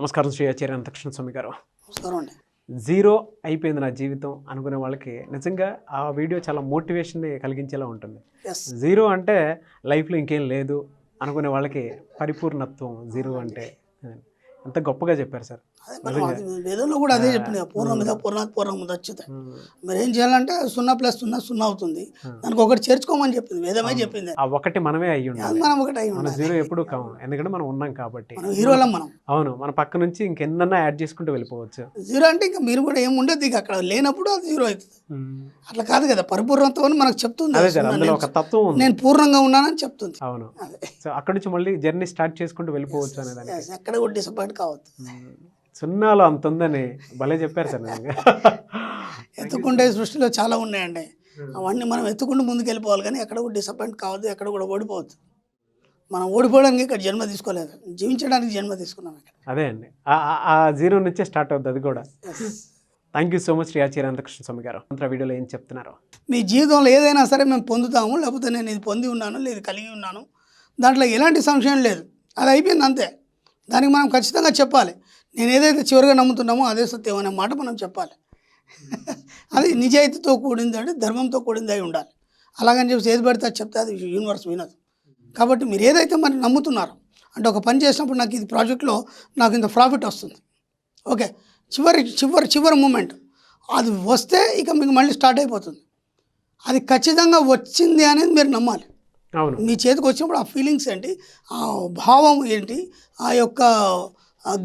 నమస్కారం శ్రీ ఆచార్య అంతకృష్ణ స్వామి గారు. నమస్కారం అండి. జీరో అయిపోయింది నా జీవితం అనుకునే వాళ్ళకి నిజంగా ఆ వీడియో చాలా మోటివేషన్ని కలిగించేలా ఉంటుంది. జీరో అంటే లైఫ్లో ఇంకేం లేదు అనుకునే వాళ్ళకి పరిపూర్ణత్వం జీరో అంటే ఎంత గొప్పగా చెప్పారు సార్. వేదంలో కూడా అదే చెప్పిన పూర్వం మీద పూర్ణాత్ పూర్వం ముదచ్యుత. మరి ఏం చేయాలంటే 0+0 అవుతుంది, దానికి ఒకటి చేర్చుకోమని చెప్పింది, వేదమే చెప్పింది. ఆ ఒకటి మనమే అయ్యి ఉండాలి, మనం ఒకటి అయ్యి మన ఉండాలి. జీరో ఎప్పుడు కాము, ఎందుకంటే మనం ఉన్నాం కాబట్టి. మనం హీరోలం మనం. అవును, మన పక్క నుంచి ఇంకెన్నన్నా యాడ్ చేసుకుంటూ వెళ్ళిపోవచ్చు. జీరో అంటే ఇంకా మీరు కూడా ఏముండదు, ఇక అక్కడ లేనప్పుడు అది జీరో అవుతుంది. అట్లా కాదు కదా, పరిపూర్ణత్వం అని మనకు చెప్తుంది. అందులో ఒక తత్వం ఉంది, నేను పూర్ణంగా ఉన్నానని చెప్తుంది. అవును. సో అక్కడ నుంచి మళ్ళీ జర్నీ స్టార్ట్ చేసుకుంటూ వెళ్ళిపోవచ్చు అనేదాన్ని. ఎక్కడ కూడా డిసప్పాయింట్ కావద్దు. సున్నాలో అంత ఉందని భలే చెప్పారు సార్. ఎత్తుకుంటే సృష్టిలో చాలా ఉన్నాయండి, అవన్నీ మనం ఎత్తుకుంటూ ముందుకు వెళ్ళిపోవాలి, కానీ ఎక్కడ కూడా డిసప్పాయింట్ కావద్దు, ఎక్కడ కూడా ఓడిపోవద్దు. మనం ఓడిపోవడానికి ఇక్కడ జన్మ తీసుకోలేదు, జీవించడానికి జన్మ తీసుకున్నాం ఇక్కడ. అదే అండి, ఆ జీరో నుంచే స్టార్ట్ అవుతుంది అది కూడా. Thank you so much Shri Acharya Anantakrishna Swami garu. వీడియోలో ఏం చెప్తున్నారు? మీ జీవితంలో ఏదైనా సరే మేము పొందుతాము, లేకపోతే నేను ఇది పొంది ఉన్నాను, లేదు కలిగి ఉన్నాను, దాంట్లో ఎలాంటి సంశయం లేదు, అది అయిపోయింది అంతే. దానికి మనం ఖచ్చితంగా చెప్పాలి, నేను ఏదైతే చివరిగా నమ్ముతున్నామో అదే సత్యం అనే మాట మనం చెప్పాలి. అది నిజాయితీతో కూడింది, అంటే ధర్మంతో కూడింది అయి ఉండాలి. అలాగని చెప్పి ఏది పడితే అది చెప్తే అది యూనివర్స్ వినదు. కాబట్టి మీరు ఏదైతే మరి నమ్ముతున్నారో, అంటే ఒక పని చేసినప్పుడు నాకు ఇది ప్రాజెక్ట్లో నాకు ఇంత ప్రాఫిట్ వస్తుంది, ఓకే, చివరి మూమెంట్ అది వస్తే ఇక మీకు మళ్ళీ స్టార్ట్ అయిపోతుంది. అది ఖచ్చితంగా వచ్చింది అనేది మీరు నమ్మాలి. మీ చేతికి వచ్చినప్పుడు ఆ ఫీలింగ్స్ ఏంటి, ఆ భావం ఏంటి, ఆ యొక్క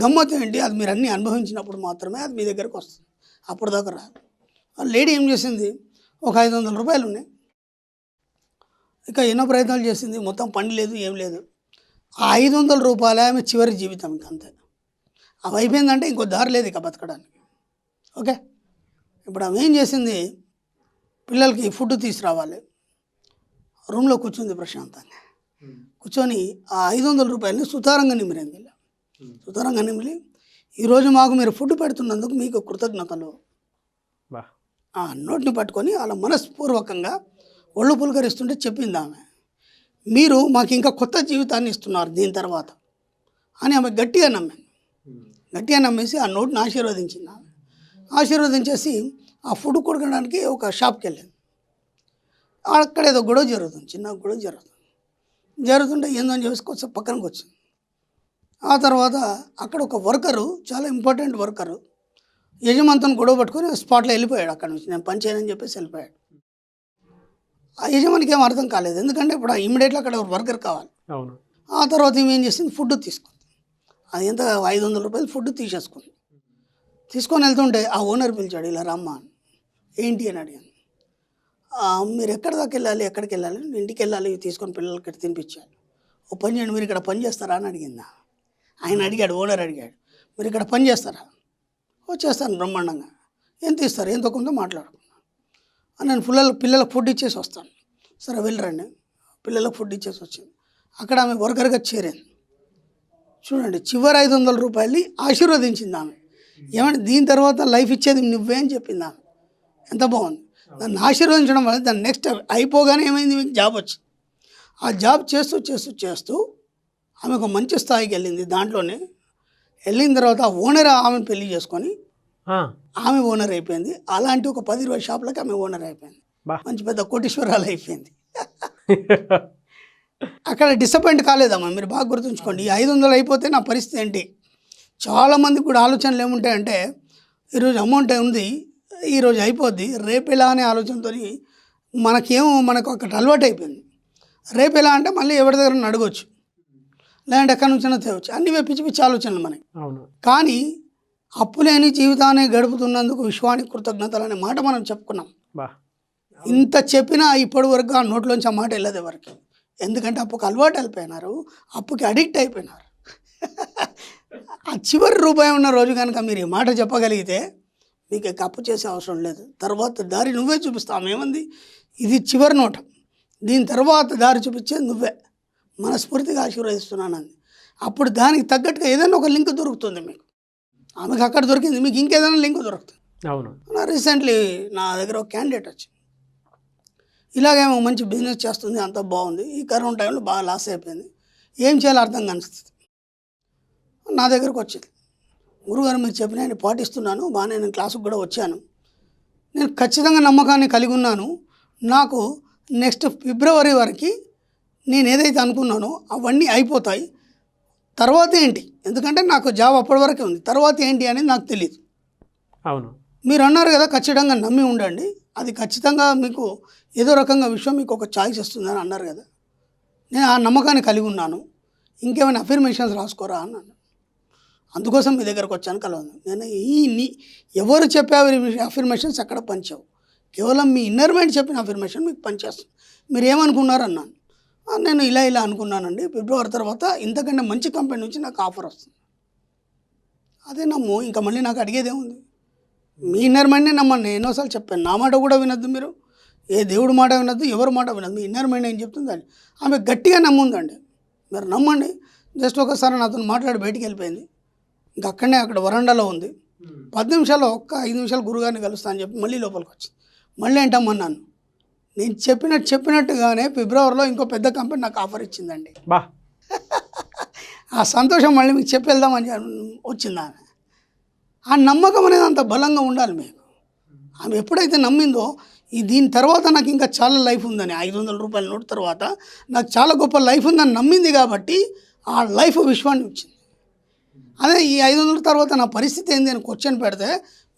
గమ్మత్తు ఏంటి, అది మీరు అన్నీ అనుభవించినప్పుడు మాత్రమే అది మీ దగ్గరకు వస్తుంది. అప్పుడు దాకా రాదు. లేడీ ఏం చేసింది, ఒక 500 రూపాయలు ఉన్నాయి, ఇక ఎన్నో ప్రయత్నాలు చేసింది, మొత్తం పని లేదు, ఏం లేదు. ఆ 500 రూపాయలే ఆమె చివరి జీవితం, ఇంక అంతే. అవి అయిపోయిందంటే ఇంకో దారి లేదు ఇక బతకడానికి, ఓకే. ఇప్పుడు ఆమె ఏం చేసింది, పిల్లలకి ఫుడ్ తీసుకురావాలి, రూమ్లో కూర్చుంది ప్రశాంతంగా. కూర్చొని ఆ 500 రూపాయలని సుతారంగా నిమిరింది. సుతారంగా నిమిలి, ఈరోజు మాకు మీరు ఫుడ్ పెడుతున్నందుకు మీకు కృతజ్ఞతలు. ఆ నోట్ని పట్టుకొని అలా మనస్పూర్వకంగా ఒళ్ళు పులకరిస్తుంటే చెప్పింది ఆమె, మీరు మాకు ఇంకా కొత్త జీవితాన్ని ఇస్తున్నారు దీని తర్వాత అని ఆమె గట్టిగా నమ్మేసి ఆ నోట్ని ఆశీర్వదించింది. ఆమె ఆశీర్వదించేసి ఆ ఫుడ్ కొడకడానికి ఒక షాప్కి వెళ్ళింది. అక్కడ ఏదో గొడవ జరుగుతుంది, చిన్న గొడవ జరుగుతుంటే ఏందో అని చెప్పేసి కొంచెం పక్కనకి వచ్చింది. ఆ తర్వాత అక్కడ ఒక వర్కరు, చాలా ఇంపార్టెంట్ వర్కరు, యజమానితో గొడవ పట్టుకొని స్పాట్లో వెళ్ళిపోయాడు. అక్కడ నుంచి నేను పని చేయనని చెప్పేసి వెళ్ళిపోయాడు. ఆ యజమానికి ఏం అర్థం కాలేదు, ఎందుకంటే ఇప్పుడు ఇమ్మీడియట్గా అక్కడ వర్కర్ కావాలి. ఆ తర్వాత ఏం చేసింది, ఫుడ్ తీసుకుంది. అది ఎంత 500 రూపాయలు ఫుడ్ తీసుకొని వెళ్తుంటే ఆ ఓనర్ పిలిచాడు, ఇలా రమ్మా అని. ఏంటి అని అడిగాను. మీరు ఎక్కడి దాకా వెళ్ళాలి, ఎక్కడికి వెళ్ళాలి, ఇంటికి వెళ్ళాలి, తీసుకొని పిల్లలకి తినిపించాలి. ఓ పని చేయండి, మీరు ఇక్కడ పని చేస్తారా అని అడిగిందా. ఆయన అడిగాడు, ఓనర్ అడిగాడు, మీరు ఇక్కడ పని చేస్తారా? ఓ చేస్తాను బ్రహ్మాండంగా. ఎంత ఇస్తారు, ఎంతో కొంత మాట్లాడుకున్నాను. నేను పిల్లలకు ఫుడ్ ఇచ్చేసి వస్తాను. సరే వెళ్ళరండి, పిల్లలకు ఫుడ్ ఇచ్చేసి వచ్చింది. అక్కడ ఆమె వర్కర్గా చేరింది. చూడండి, చివరి 500 రూపాయలని ఆశీర్వదించింది ఆమె. ఏమంటే దీని తర్వాత లైఫ్ ఇచ్చేది నువ్వే అని చెప్పింది ఆమె. ఎంత బాగుంది. దాన్ని ఆశీర్వదించడం వల్ల దాన్ని నెక్స్ట్ అయిపోగానే ఏమైంది, మీకు జాబ్ వచ్చింది. ఆ జాబ్ చేస్తూ ఆమె ఒక మంచి స్థాయికి వెళ్ళింది. దాంట్లోనే వెళ్ళిన తర్వాత ఆ ఓనర్ ఆమెను పెళ్లి చేసుకొని ఆమె ఓనర్ అయిపోయింది. అలాంటి ఒక 10-20 షాపులకి ఆమె ఓనర్ అయిపోయింది. మంచి పెద్ద కోటీశ్వరాలు అయిపోయింది. అక్కడ డిసప్పాయింట్ కాలేదమ్మా, మీరు బాగా గుర్తుంచుకోండి. ఈ 500 అయిపోతే నా పరిస్థితి ఏంటి. చాలామందికి కూడా ఆలోచనలు ఏముంటాయంటే, ఈరోజు అమౌంట్ ఉంది, ఈరోజు అయిపోద్ది, రేపు ఎలా అనే ఆలోచనతో మనకు ఒకటి అలవాటు అయిపోయింది. రేపు ఎలా అంటే మళ్ళీ ఎవరి దగ్గర అడగవచ్చు, లేదంటే ఎక్కడి నుంచైనా తేవచ్చు, అన్ని పిచ్చి ఆలోచనలు మనకి. కానీ అప్పులేని జీవితాన్ని గడుపుతున్నందుకు విశ్వానికి కృతజ్ఞతలు అనే మాట మనం చెప్పుకున్నాం. ఇంత చెప్పినా ఇప్పటి వరకు ఆ నోట్లోంచి ఆ మాట వెళ్ళదు ఎవరికి. ఎందుకంటే అప్పుకి అలవాటు వెళ్ళిపోయినారు, అప్పుకి అడిక్ట్ అయిపోయినారు. ఆ చివరి రూపాయి ఉన్న రోజు కనుక మీరు ఈ మాట చెప్పగలిగితే మీకు అప్పు చేసే అవసరం లేదు. తర్వాత దారి నువ్వే చూపిస్తావు. ఏమంది, ఇది చివరి నోట, దీని తర్వాత దారి చూపించేది నువ్వే, మనస్ఫూర్తిగా ఆశీర్వదిస్తున్నాను అంది. అప్పుడు దానికి తగ్గట్టుగా ఏదైనా ఒక లింక్ దొరుకుతుంది మీకు. ఆమెకు అక్కడ దొరికింది, మీకు ఇంకేదైనా లింక్ దొరుకుతుంది. అవును. రీసెంట్లీ నా దగ్గర ఒక క్యాండిడేట్ వచ్చింది, ఇలాగేమో మంచి బిజినెస్ చేస్తుంది, అంతా బాగుంది, ఈ కరోనా టైంలో బాగా లాస్ అయిపోయింది, ఏం చేయాలో అర్థం కాని స్థితి. నా దగ్గరకు వచ్చింది, గురుగారు మీరు చెప్పిన నేను పాటిస్తున్నాను, బాగానే నేను క్లాసుకు కూడా వచ్చాను, నేను ఖచ్చితంగా నమ్మకాన్ని కలిగి ఉన్నాను, నాకు నెక్స్ట్ ఫిబ్రవరి వరకు నేను ఏదైతే అనుకున్నానో అవన్నీ అయిపోతాయి, తర్వాత ఏంటి, ఎందుకంటే నాకు జాబ్ అప్పటి వరకే ఉంది, తర్వాత ఏంటి అనేది నాకు తెలియదు. అవును, మీరు అన్నారు కదా ఖచ్చితంగా నమ్మి ఉండండి, అది ఖచ్చితంగా మీకు ఏదో రకంగా విషయం మీకు ఒక ఛాయిస్ వస్తుందని అన్నారు కదా. నేను ఆ నమ్మకాన్ని కలిగి ఉన్నాను, ఇంకేమైనా అఫర్మేషన్స్ రాసుకోరా అన్నాను. అందుకోసం మీ దగ్గరకు వచ్చాను కలవను. నేను ఎవరు చెప్పే అఫర్మేషన్స్ అక్కడ పనిచేయవు, కేవలం మీ ఇన్నర్ మైండ్ చెప్పిన అఫర్మేషన్ మీకు పనిచేస్తుంది. మీరు ఏమనుకున్నారు అన్నాను. నేను ఇలా అనుకున్నానండి, ఫిబ్రవరి తర్వాత ఇంతకంటే మంచి కంపెనీ నుంచి నాకు ఆఫర్ వస్తుంది. అదే నమ్ము, ఇంకా మళ్ళీ నాకు అడిగేదేముంది. మీ ఇన్నర్ మైండ్నే నమ్మండి. నేను ఎన్నోసార్లు చెప్పాను, నా మాట కూడా వినొద్దు మీరు, ఏ దేవుడి మాట వినొద్దు, ఎవరి మాట వినొద్దు, మీ ఇన్నర్ మైండ్ ఏం చెప్తుందండి. ఆమె గట్టిగా నమ్ముందండి, మీరు నమ్మండి. జస్ట్ ఒకసారి నాతో మాట్లాడి బయటికి వెళ్ళిపోయింది, ఇంకా అక్కడ వరండాలో ఉంది. 10 నిమిషాల్లో 5 నిమిషాలు గురుగారిని కలుస్తా అని చెప్పి మళ్ళీ లోపలికి వచ్చింది. మళ్ళీ ఏంటమ్మన్నాను, నేను చెప్పినట్టుగానే ఫిబ్రవరిలో ఇంకో పెద్ద కంపెనీ నాకు ఆఫర్ ఇచ్చిందండి. బా ఆ సంతోషం మళ్ళీ మీకు చెప్పి వెళ్దామని వచ్చింది ఆమె. ఆ నమ్మకం అనేది అంత బలంగా ఉండాలి మీకు. ఆమె ఎప్పుడైతే నమ్మిందో దీని తర్వాత నాకు ఇంకా చాలా లైఫ్ ఉందని, 500 రూపాయల నోటు తర్వాత నాకు చాలా గొప్ప లైఫ్ ఉందని నమ్మింది కాబట్టి ఆ లైఫ్ విశ్వాన్ని ఇచ్చింది. అదే ఈ 500 తర్వాత నా పరిస్థితి ఏంది అని క్వశ్చన్ పెడితే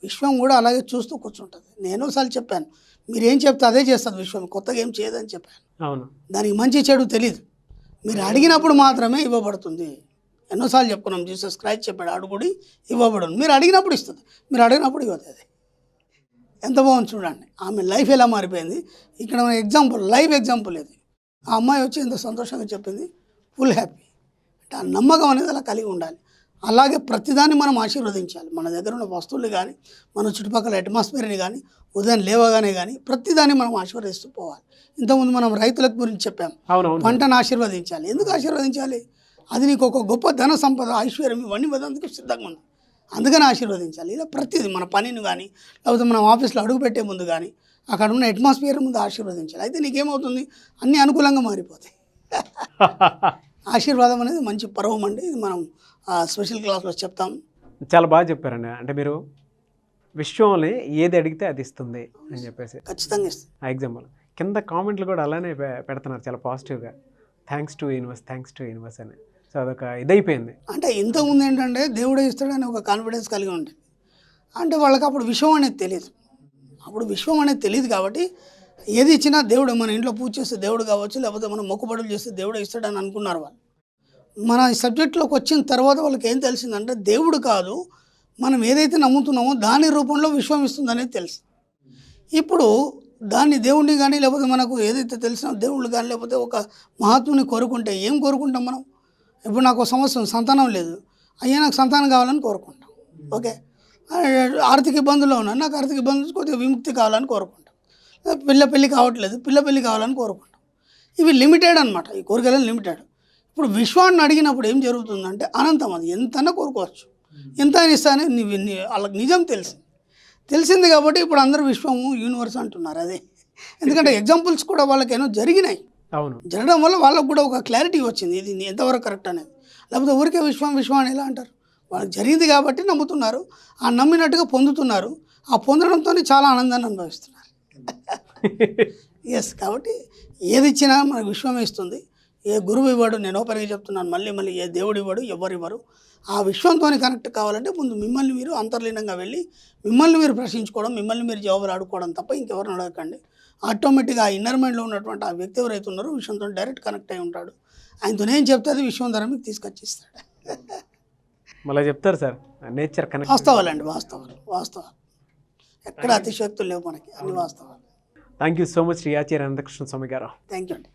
విశ్వం కూడా అలాగే చూస్తూ కూర్చుంటుంది. నేను ఒకసారి చెప్పాను, మీరేం చెప్తే అదే చేస్తుంది విశ్వం, కొత్తగా ఏం చేయదని చెప్పాను. అవును, దానికి మంచి చెడు తెలియదు, మీరు అడిగినప్పుడు మాత్రమే ఇవ్వబడుతుంది. ఎన్నోసార్లు చెప్పుకున్నాం, జీసస్ క్రైస్ట్ చెప్పాడు, అడుగుడి ఇవ్వబడును, మీరు అడిగినప్పుడు ఇస్తుంది, మీరు అడిగినప్పుడు ఇవ్వదు. అది ఎంత బాగుంది చూడండి, ఆమె లైఫ్ ఎలా మారిపోయింది. ఇక్కడ మన ఎగ్జాంపుల్, లైవ్ ఎగ్జాంపుల్ ఇది. ఆ అమ్మాయి వచ్చి ఎంత సంతోషంగా చెప్పింది, ఫుల్ హ్యాపీ. అంటే ఆ నమ్మకం అనేది అలా కలిగి ఉండాలి. అలాగే ప్రతిదాన్ని మనం ఆశీర్వదించాలి. మన దగ్గర ఉన్న వస్తువులు కానీ, మన చుట్టుపక్కల అట్మాస్ఫియర్ని కానీ, ఉదయం లేవగానే కానీ ప్రతిదాన్ని మనం ఆశీర్వదిస్తూ పోవాలి. ఇంతకుముందు మనం రైతుల గురించి చెప్పాం, పంటను ఆశీర్వదించాలి. ఎందుకు ఆశీర్వదించాలి? అది నీకు ఒక గొప్ప ధన సంపద, ఐశ్వర్యం ఇవన్నీ వదందుకు సిద్ధంగా ఉంది, అందుకని ఆశీర్వదించాలి. ఇలా ప్రతిదీ మన పనిని కానీ, లేకపోతే మనం ఆఫీస్లో అడుగు పెట్టే ముందు కానీ, అక్కడ ఉన్న అట్మాస్ఫియర్ ముందు ఆశీర్వదించాలి. అయితే నీకేమవుతుంది, అన్నీ అనుకూలంగా మారిపోతాయి. ఆశీర్వాదం అనేది మంచి పర్వం అండి, ఇది మనం స్పెషల్ క్లాస్లో చెప్తాం. చాలా బాగా చెప్పారండి. అంటే మీరు విశ్వంలో ఏది అడిగితే అది ఇస్తుంది అని చెప్పేసి ఖచ్చితంగా ఇస్తుంది. ఆ ఎగ్జాంపుల్ కింద కామెంట్లు కూడా అలానే పెడుతున్నారు చాలా పాజిటివ్గా, థ్యాంక్స్ టు యూనివర్స్ అని. సో అదొక ఇదైపోయింది. అంటే ఇంతకుముందు ఏంటంటే దేవుడే ఇస్తాడని ఒక కాన్ఫిడెన్స్ కలిగి ఉంటుంది. అంటే వాళ్ళకి అప్పుడు విశ్వం అనేది తెలియదు, కాబట్టి ఏది ఇచ్చినా దేవుడు, మన ఇంట్లో పూజ చేస్తే దేవుడు కావచ్చు, లేకపోతే మనం మొక్కుబడులు చేస్తే దేవుడు ఇస్తాడని అనుకున్నారు వాళ్ళు. మన ఈ సబ్జెక్టులోకి వచ్చిన తర్వాత వాళ్ళకి ఏం తెలిసిందంటే దేవుడు కాదు, మనం ఏదైతే నమ్ముతున్నామో దాని రూపంలో విశ్వం ఇస్తుందనేది తెలుసు. ఇప్పుడు దాన్ని దేవుడిని కానీ, లేకపోతే మనకు ఏదైతే తెలిసిన దేవుళ్ళు కానీ, లేకపోతే ఒక మహాత్ముని కోరుకుంటే ఏం కోరుకుంటాం మనం? ఇప్పుడు నాకు సంవత్సరం సంతానం లేదు, అయ్యా నాకు సంతానం కావాలని కోరుకుంటాం. ఓకే, ఆర్థిక ఇబ్బందుల్లో ఉన్నాను, నాకు ఆర్థిక ఇబ్బందులు కొద్దిగా విముక్తి కావాలని కోరుకుంటాం. పెళ్ళి కావట్లేదు, పెళ్ళి కావాలని కోరుకుంటాం. ఇవి లిమిటెడ్ అనమాట, ఈ కోరికలను లిమిటెడ్. ఇప్పుడు విశ్వాన్ని అడిగినప్పుడు ఏం జరుగుతుందంటే అనంతం, అది ఎంతైనా కోరుకోవచ్చు, ఎంత అని ఇస్తానే వాళ్ళకి నిజం తెలిసింది కాబట్టి ఇప్పుడు అందరూ విశ్వము యూనివర్స్ అంటున్నారు. అదే ఎందుకంటే ఎగ్జాంపుల్స్ కూడా వాళ్ళకేనో జరిగినాయి. అవును, జరగడం వల్ల వాళ్ళకు కూడా ఒక క్లారిటీ వచ్చింది, ఇది ఎంతవరకు కరెక్ట్ అనేది. లేకపోతే ఊరికే విశ్వం అని ఎలా అంటారు? వాళ్ళకి జరిగింది కాబట్టి నమ్ముతున్నారు, ఆ నమ్మినట్టుగా పొందుతున్నారు, ఆ పొందడంతో చాలా ఆనందాన్ని అనుభవిస్తున్నారు. ఎస్, కాబట్టి ఏది ఇచ్చినా మనకు విశ్వమే ఇస్తుంది. ఏ గురువు ఇవ్వడు, నేను ఓపెన్గా చెప్తున్నాను, మళ్ళీ ఏ దేవుడు ఇవ్వడు, ఎవరు ఇవ్వరు. ఆ విశ్వంతో కనెక్ట్ కావాలంటే ముందు మిమ్మల్ని మీరు అంతర్లీనంగా వెళ్ళి మిమ్మల్ని మీరు ప్రశ్నించుకోవడం, మిమ్మల్ని మీరు జవాబులు ఆడుకోవడం తప్ప ఇంకెవరిని అడగకండి. ఆటోమేటిక్గా ఆ ఇన్నర్ మైండ్లో ఉన్నటువంటి ఆ వ్యక్తి ఎవరైతే ఉన్నారో విశ్వంతో డైరెక్ట్ కనెక్ట్ అయి ఉంటాడు. ఆయనతో నేను చెప్తే అది విశ్వం ధర మీకు తీసుకొచ్చిస్తాడు. మళ్ళీ చెప్తారు సార్, నేచర్ కనెక్ట్. వాస్తవాలండి, వాస్తవాలు ఎక్కడ అతిశక్తులు లేవు మనకి, అన్ని వాస్తవాలు. Thank you so much Shri Acharya Anantakrishna Swami garu. Thank you అండి.